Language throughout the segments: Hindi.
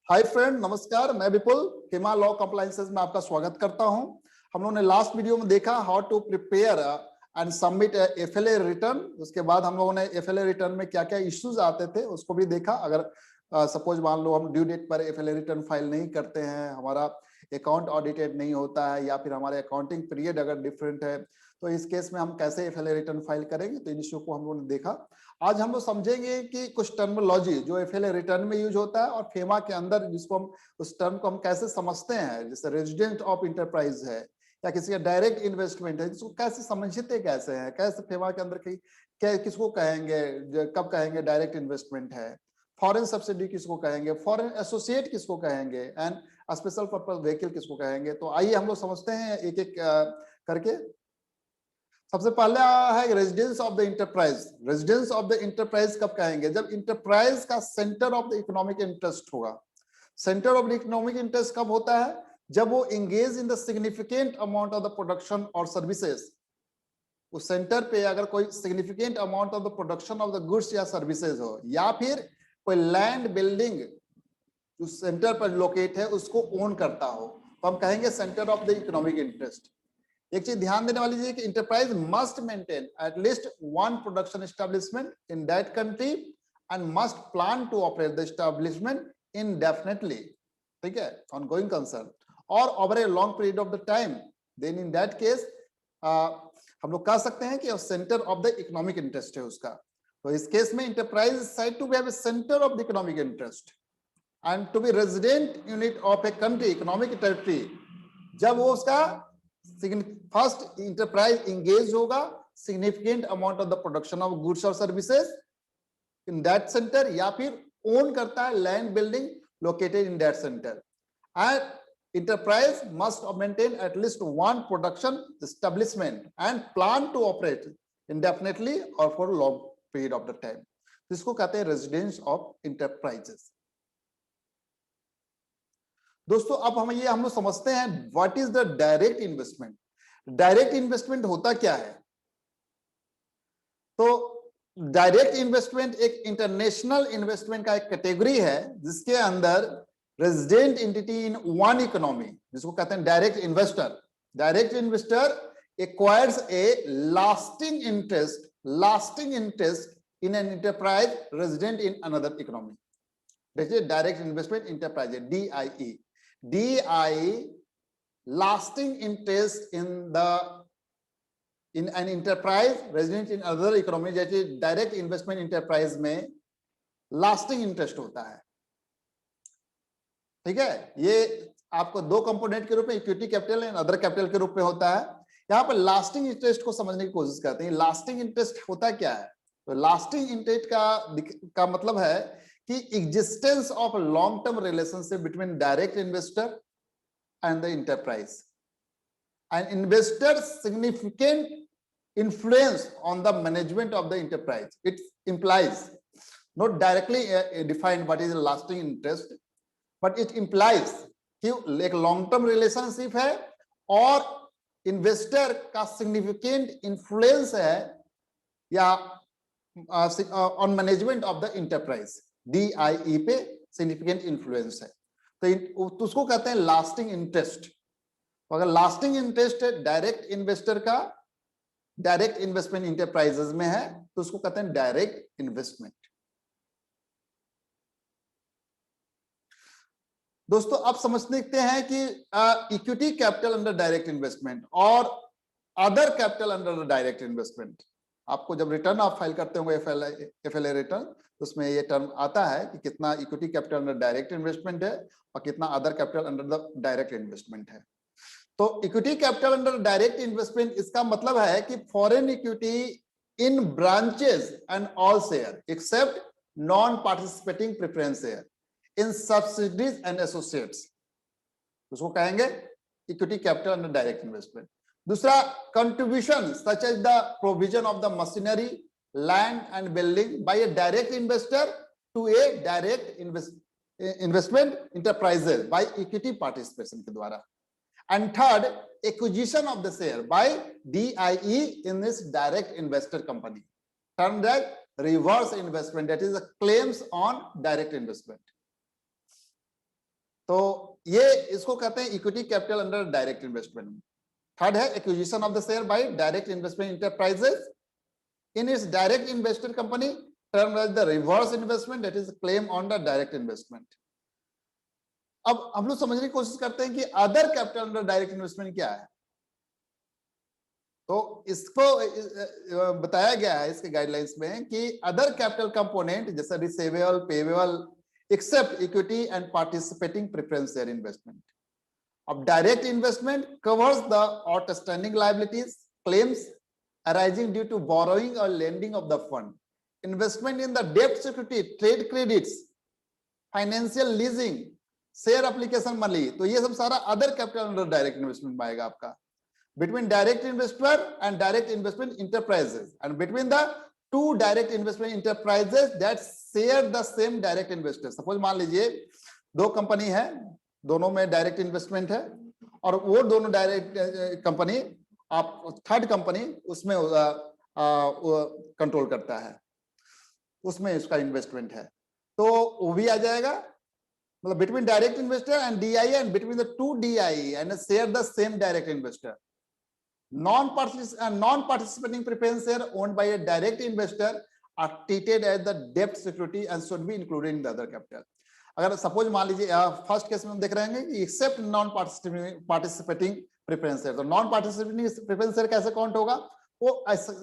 हाय फ्रेंड, नमस्कार। मैं विपुल खेमा लॉ कंप्लायंसेस में आपका स्वागत करता हूं। हम लोगों ने लास्ट वीडियो में देखा how to prepare and submit FLA return. उसके बाद हम लोगों ने एफएलए रिटर्न में क्या क्या इश्यूज आते थे उसको भी देखा। अगर सपोज मान लो हम ड्यू डेट पर एफएलए रिटर्न फाइल नहीं करते हैं, हमारा अकाउंट ऑडिटेड नहीं होता है, या फिर हमारे अकाउंटिंग पीरियड अगर डिफरेंट है, तो इस केस में हम कैसे एफएलए रिटर्न फाइल करेंगे। तो इन इश्यू को हम लोगों ने देखा। आज हम लोग समझेंगे कि कुछ टर्मिनोलॉजी जो एफएलए रिटर्न में यूज होता है और फेमा के अंदर जिसको हम उस टर्म को हम कैसे समझते हैं, जैसे रेजिडेंट ऑफ इंटरप्राइज है या किसी का डायरेक्ट इन्वेस्टमेंट है, जिसको कैसे समझते कैसे हैं, कैसे फेमा के अंदर क्या किसको कहेंगे, कब कहेंगे डायरेक्ट इन्वेस्टमेंट है, फॉरेन सब्सिडी किसको कहेंगे, फॉरेन एसोसिएट किसको कहेंगे, एंड स्पेशल पर्पज व्हीकल किसको कहेंगे। तो आइए हम लोग समझते हैं एक एक करके। सबसे पहले है residence of the enterprise. Residence of the enterprise कब कहेंगे? जब इंटरप्राइज का centre of the economic interest होगा। Centre of the economic interest कब होता है? जब वो engage in the significant amount of the production और सर्विसेज। उस सेंटर पे अगर कोई significant amount of the production of the goods या सर्विसेज हो, या फिर कोई लैंड बिल्डिंग उस सेंटर पर लोकेट है उसको ओन करता हो, तो हम कहेंगे centre of the economic interest. एक चीज ध्यान देने वाली है कि enterprise must maintain at least one production establishment in that country and must plan to operate the establishment indefinitely, ठीक है, ऑनगोइंग कंसर्न और over a long period of the time. Then in that case हम लोग कह सकते हैं कि centre of the economic interest है उसका। तो इस केस में enterprise side to be have a centre of the economic interest and to be resident unit of a country economic territory. जब वो उसका फर्स्ट इंटरप्राइज इंगेज होगा significant amount of the production of goods और सर्विसेज इन दैट सेंटर, या फिर ओन करता है land building located in that centre, and enterprise must maintain at least one production establishment and plan to operate indefinitely or for a long period of the time. इसको कहते हैं residence of enterprises। दोस्तों अब हम लोग समझते हैं what is the direct investment. Direct investment होता क्या है? तो डायरेक्ट इन्वेस्टमेंट एक इंटरनेशनल इन्वेस्टमेंट का एक कैटेगरी है जिसके अंदर resident entity in one economy, जिसको कहते हैं direct investor. Direct investor acquires A lasting interest in an enterprise resident in another economy. देखिए डायरेक्ट इन्वेस्टमेंट इंटरप्राइज है, DIE, lasting interest in an enterprise resident in other economy. जैसे डायरेक्ट इन्वेस्टमेंट इंटरप्राइज में लास्टिंग इंटरेस्ट होता है, ठीक है। ये आपको दो कंपोनेंट के रूप में equity capital and other capital के रूप में होता है। यहाँ पर लास्टिंग इंटरेस्ट को समझने की कोशिश करते हैं। लास्टिंग इंटरेस्ट होता क्या है? तो लास्टिंग इंटरेस्ट का मतलब है कि existence of long term relationship between direct investor and the enterprise and investor significant influence on the management of the enterprise. It implies, not directly defined what is a lasting interest, but it implies कि एक लॉन्ग टर्म रिलेशनशिप है और इन्वेस्टर का सिग्निफिकेंट इन्फ्लुएंस है या on management of the enterprise. DIE पे सिग्निफिकेंट इन्फ्लुएंस है, तो उसको कहते हैं लास्टिंग इंटरेस्ट। अगर लास्टिंग इंटरेस्ट है डायरेक्ट इन्वेस्टर का डायरेक्ट इन्वेस्टमेंट इंटरप्राइजेस में है, तो उसको कहते हैं डायरेक्ट इन्वेस्टमेंट। दोस्तों अब समझ देखते हैं कि equity capital under direct investment और other capital under direct investment. आपको जब रिटर्न आप फाइल करते होंगे एफएलए रिटर्न, तो उसमें ये टर्म आता है कि कितना equity capital under direct investment है और कितना other capital under the direct investment है। तो equity capital under direct investment, इसका मतलब है कि foreign equity in branches and all share except non participating preference share in subsidies and associates, उसको कहेंगे equity capital under direct investment. दूसरा, contribution such as the provision of the machinery, land and building by a direct investor to A direct investment enterprises by equity participation के द्वारा। And third, acquisition of the share by DIE in this direct investor company, termed as reverse investment, that is the claims on direct investment. तो ये इसको कहते हैं equity capital under direct investment. Third है acquisition of the share by direct investment enterprises in its direct investor company, termed as the reverse investment, that is claim on the direct investment। अब हम लोग समझने की कोशिश करते हैं कि other capital under direct investment क्या है। तो इसको बताया गया है इसके गाइडलाइंस में कि अदर कैपिटल कंपोनेंट जैसे receivable, payable, except equity and participating preference share investment. अब direct investment covers the outstanding liabilities, claims arising due to borrowing or lending of the fund, investment in the debt security, trade credits, financial leasing, share application money। तो ये सब सारा other capital under direct investment में आएगा आपका। Between direct investor and direct investment enterprises and between the to direct investment enterprises that share the same direct investor. Suppose मान लीजिए दो कंपनी है, दोनों में डायरेक्ट इन्वेस्टमेंट है और वो दोनों डायरेक्ट कंपनी आप थर्ड कंपनी उसमें कंट्रोल करता है, उसमें उसका इन्वेस्टमेंट है, तो वो भी आ जाएगा। मतलब between direct investor and DI and between the two DI and share the same direct investor. Non participating preference share owned by a direct investor are treated as the डेब्ट security and should be included in the other capital. अगर सपोज मान लीजिए फर्स्ट केस में हम देख रहे हैं कि except non participating preference share, तो नॉन पार्टिसिपेटिंग प्रेफरेंस शेयर कैसे काउंट होगा, वो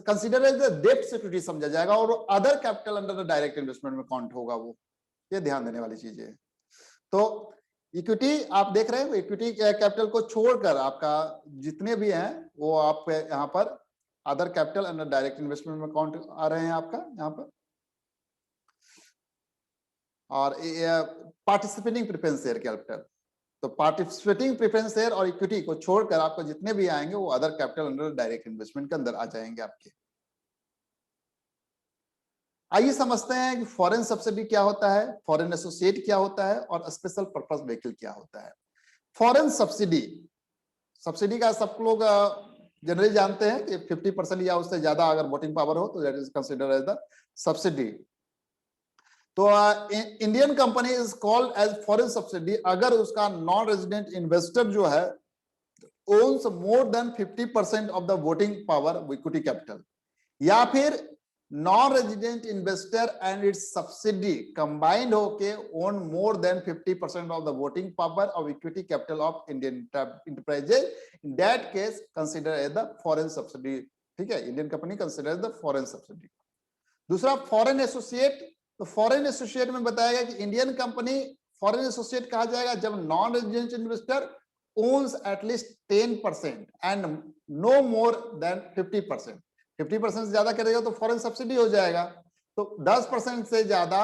कंसीडर एज द डेब्ट सिक्योरिटी समझा जाएगा और other capital under the direct investment में काउंट होगा वो। ये ध्यान देने वाली चीज है। तो इक्विटी आप देख रहे हैं, इक्विटी कैपिटल को छोड़कर आपका जितने भी हैं वो आप यहाँ पर other capital under direct investment में काउंट आ रहे हैं आपका यहाँ पर। और पार्टिसिपेटिंग प्रेफरेंस शेयर कैपिटल, तो पार्टिसिपेटिंग प्रेफरेंस शेयर और इक्विटी को छोड़कर आपको जितने भी आएंगे वो other capital under direct investment के अंदर आ जाएंगे आपके। आइए समझते हैं कि फॉरेन सब्सिडी क्या होता है, फॉरेन एसोसिएट क्या होता है और स्पेशल पर्पस व्हीकल क्या होता है। फॉरेन सब्सिडी, सब्सिडी का सब लोग जनरली जानते हैं कि 50% या उससे ज्यादा अगर वोटिंग पावर हो तो that is considered as the subsidy. तो Indian company is called as foreign subsidy अगर उसका नॉन रेजिडेंट इन्वेस्टर जो है owns more than 50% of the voting power equity capital, या फिर non resident investor and its subsidy combined होके own more than 50% of the voting power of equity capital of Indian enterprises, in that case consider as the foreign subsidy. ठीक है, Indian company consider as the foreign subsidy. दूसरा फॉरेन एसोसिएट, तो फॉरेन एसोसिएट में बताया गया कि इंडियन कंपनी फॉरेन एसोसिएट कहा जाएगा जब non resident investor owns at least 10% and no more than 50%। 50% से ज्यादा करेगा तो फॉरेन सब्सिडी हो जाएगा। तो 10% से ज्यादा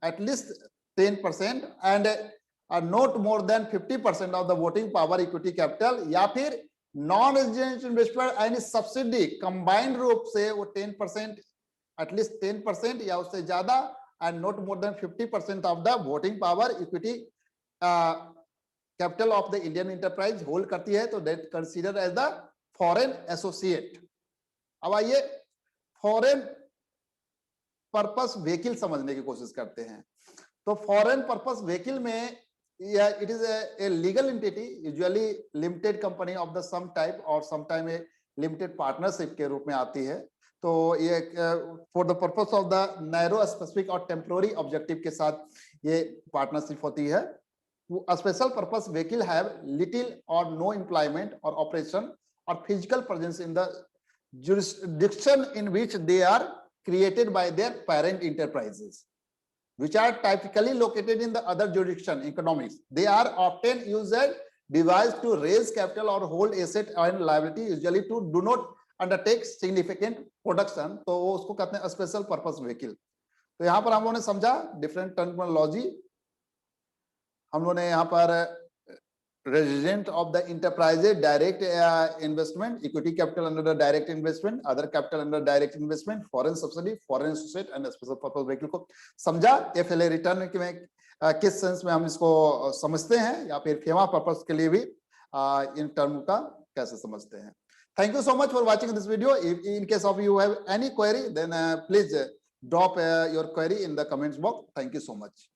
at least 10% and not more than 50% of the voting power equity capital, या फिर non resident investor and subsidy combined रूप से वो 10% एटलीस्ट 10% या उससे ज्यादा and not more than 50% of the voting power equity capital of the Indian enterprise hold करती है, तो that considered as the foreign associate। अब आइए फॉरेन पर्पस व्हीकल समझने की कोशिश करते हैं। तो फॉरेन पर्पस व्हीकल में it is a legal entity, usually limited company of the some type और समटाइम ए लिमिटेड पार्टनरशिप के रूप में आती है। तो ये for the purpose of the narrow specific और टेम्पोररी ऑब्जेक्टिव के साथ ये पार्टनरशिप होती है। Special purpose vehicle have little और नो एम्प्लॉयमेंट और ऑपरेशन और physical presence in the jurisdiction in which they are created by their parent enterprises, which are typically located in the other jurisdiction economics. They are often used devised to raise capital or hold asset and liability, usually to do not undertake significant production। तो वो उसको कहते हैं स्पेशल पर्पस व्हीकल। तो यहाँ पर हम लोगों ने समझा डिफरेंट टर्मिनोलॉजी। हम लोगों ने यहाँ पर resident of the enterprises direct investment, equity capital under the direct investment, other capital under direct investment, foreign subsidy, foreign associate and special purpose vehicle को समझा। एफएलए रिटर्न में किस सेंस में हम इसको समझते हैं या फिर फेमा पर्पस के लिए भी इन टर्म का कैसे समझते हैं। Thank you so much for watching this video. If in case of you have any query, then please drop your query in the comments box. Thank you so much.